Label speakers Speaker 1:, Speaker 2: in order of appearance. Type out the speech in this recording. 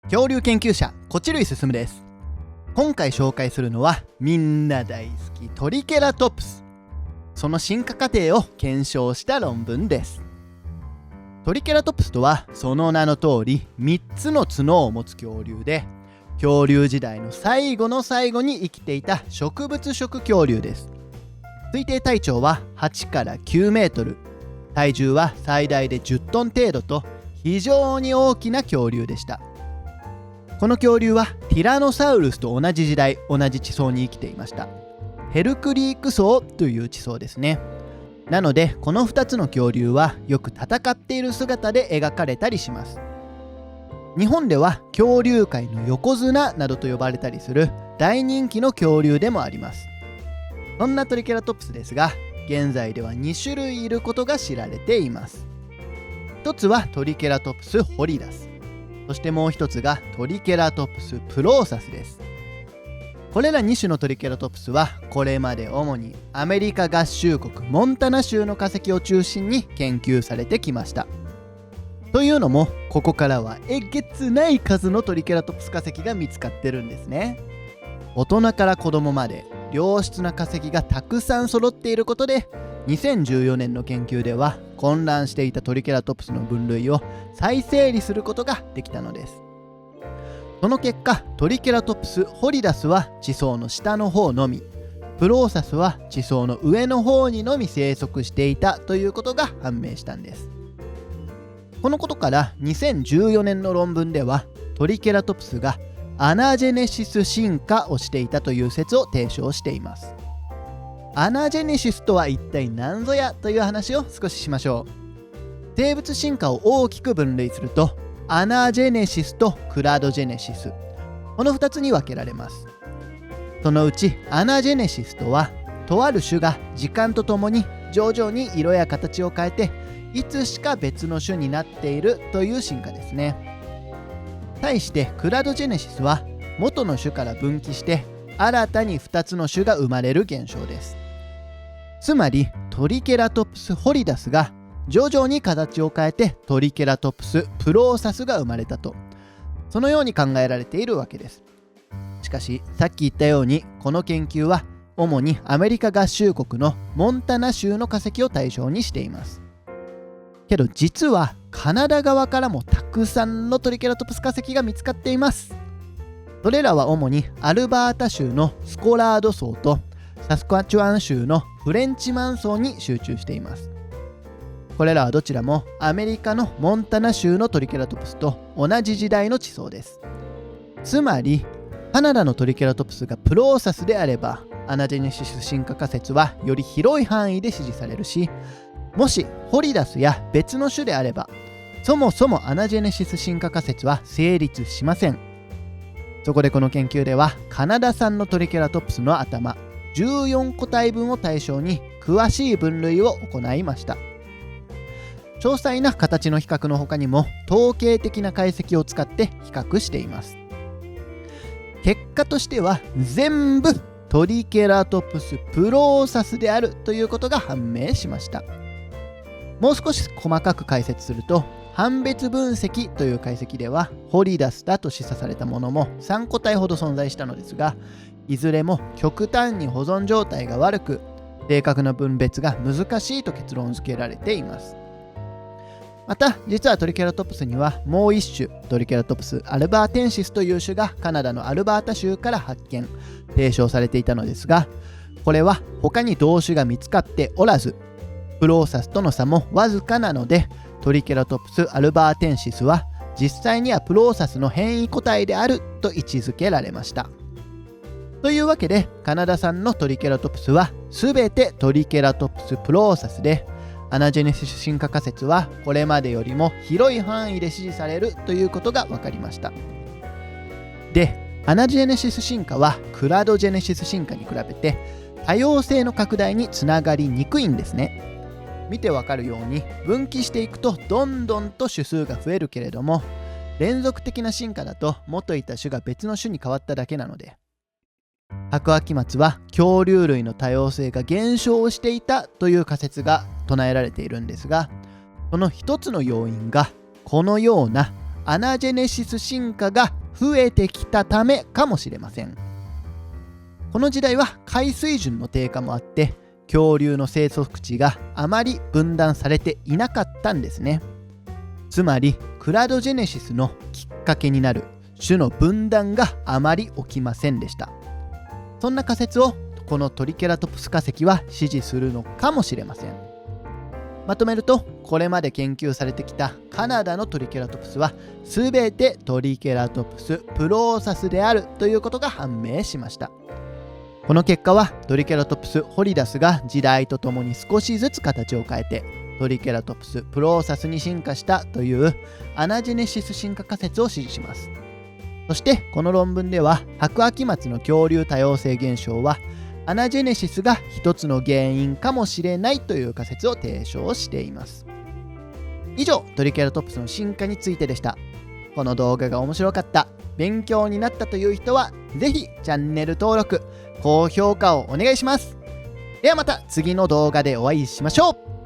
Speaker 1: 恐竜研究者こちるいすすむです。今回紹介するのはみんな大好きトリケラトプス、その進化過程を検証した論文です。トリケラトプスとはその名の通り3つの角を持つ恐竜で、恐竜時代の最後の最後に生きていた植物食恐竜です。推定体長は8から9メートル、体重は最大で10トン程度と非常に大きな恐竜でした。この恐竜はティラノサウルスと同じ時代、同じ地層に生きていました。ヘルクリーク層という地層ですね。なのでこの2つの恐竜はよく戦っている姿で描かれたりします。日本では恐竜界の横綱などと呼ばれたりする大人気の恐竜でもあります。そんなトリケラトプスですが、現在では2種類いることが知られています。一つはトリケラトプスホリダス、そしてもう一つがトリケラトプスプローサスです。これら2種のトリケラトプスはこれまで主にアメリカ合衆国モンタナ州の化石を中心に研究されてきました。というのもここからはえげつない数のトリケラトプス化石が見つかってるんですね。大人から子供まで良質な化石がたくさん揃っていることで、2014年の研究では混乱していたトリケラトプスの分類を再整理することができたのです。その結果、トリケラトプスホリダスは地層の下の方のみ、プローサスは地層の上の方にのみ生息していたということが判明したんです。このことから2014年の論文ではトリケラトプスがアナジェネシス進化をしていたという説を提唱しています。アナジェネシスとは一体何ぞやという話を少ししましょう。生物進化を大きく分類するとアナジェネシスとクラドジェネシス、この2つに分けられます。そのうちアナジェネシスとは、とある種が時間とともに徐々に色や形を変えていつしか別の種になっているという進化ですね。対してクラドジェネシスは元の種から分岐して新たに2つの種が生まれる現象です。つまりトリケラトプスホリダスが徐々に形を変えてトリケラトプスプローサスが生まれたと、そのように考えられているわけです。しかしさっき言ったようにこの研究は主にアメリカ合衆国のモンタナ州の化石を対象にしています。けど実はカナダ側からもたくさんのトリケラトプス化石が見つかっています。それらは主にアルバータ州のスコラード層とサスカチュワン州のフレンチマン層に集中しています。これらはどちらもアメリカのモンタナ州のトリケラトプスと同じ時代の地層です。つまりカナダのトリケラトプスがプローサスであればアナジェネシス進化仮説はより広い範囲で支持されるし、もしホリダスや別の種であればそもそもアナジェネシス進化仮説は成立しません。そこでこの研究ではカナダ産のトリケラトプスの頭14個体分を対象に詳しい分類を行いました。詳細な形の比較の他にも統計的な解析を使って比較しています。結果としては全部トリケラトプスプローサスであるということが判明しました。もう少し細かく解説すると、判別分析という解析ではホリダスだと示唆されたものも3個体ほど存在したのですが、いずれも極端に保存状態が悪く正確な分別が難しいと結論付けられています。また実はトリケラトプスにはもう一種、トリケラトプスアルバーテンシスという種がカナダのアルバータ州から発見提唱されていたのですが、これは他に同種が見つかっておらず、プローサスとの差もわずかなので、トリケラトプスアルバーテンシスは実際にはプローサスの変異個体であると位置づけられました。というわけでカナダ産のトリケラトプスは全てトリケラトプスプローサスで、アナジェネシス進化仮説はこれまでよりも広い範囲で支持されるということが分かりました。で、アナジェネシス進化はクラドジェネシス進化に比べて多様性の拡大につながりにくいんですね。見てわかるように分岐していくとどんどんと種数が増えるけれども、連続的な進化だと元いた種が別の種に変わっただけなので、白亜紀末は恐竜類の多様性が減少していたという仮説が唱えられているんですが、その一つの要因がこのようなアナジェネシス進化が増えてきたためかもしれません。この時代は海水準の低下もあって恐竜の生息地があまり分断されていなかったんですね。つまりクラドジェネシスのきっかけになる種の分断があまり起きませんでした。そんな仮説をこのトリケラトプス化石は支持するのかもしれません。まとめると、これまで研究されてきたカナダのトリケラトプスは全てトリケラトプスプローサスであるということが判明しました。この結果はトリケラトプスホリダスが時代とともに少しずつ形を変えてトリケラトプスプローサスに進化したというアナジェネシス進化仮説を支持します。そしてこの論文では白亜紀末の恐竜多様性現象はアナジェネシスが一つの原因かもしれないという仮説を提唱しています。以上、トリケラトプスの進化についてでした。この動画が面白かった、勉強になったという人はぜひチャンネル登録、高評価をお願いします。ではまた次の動画でお会いしましょう。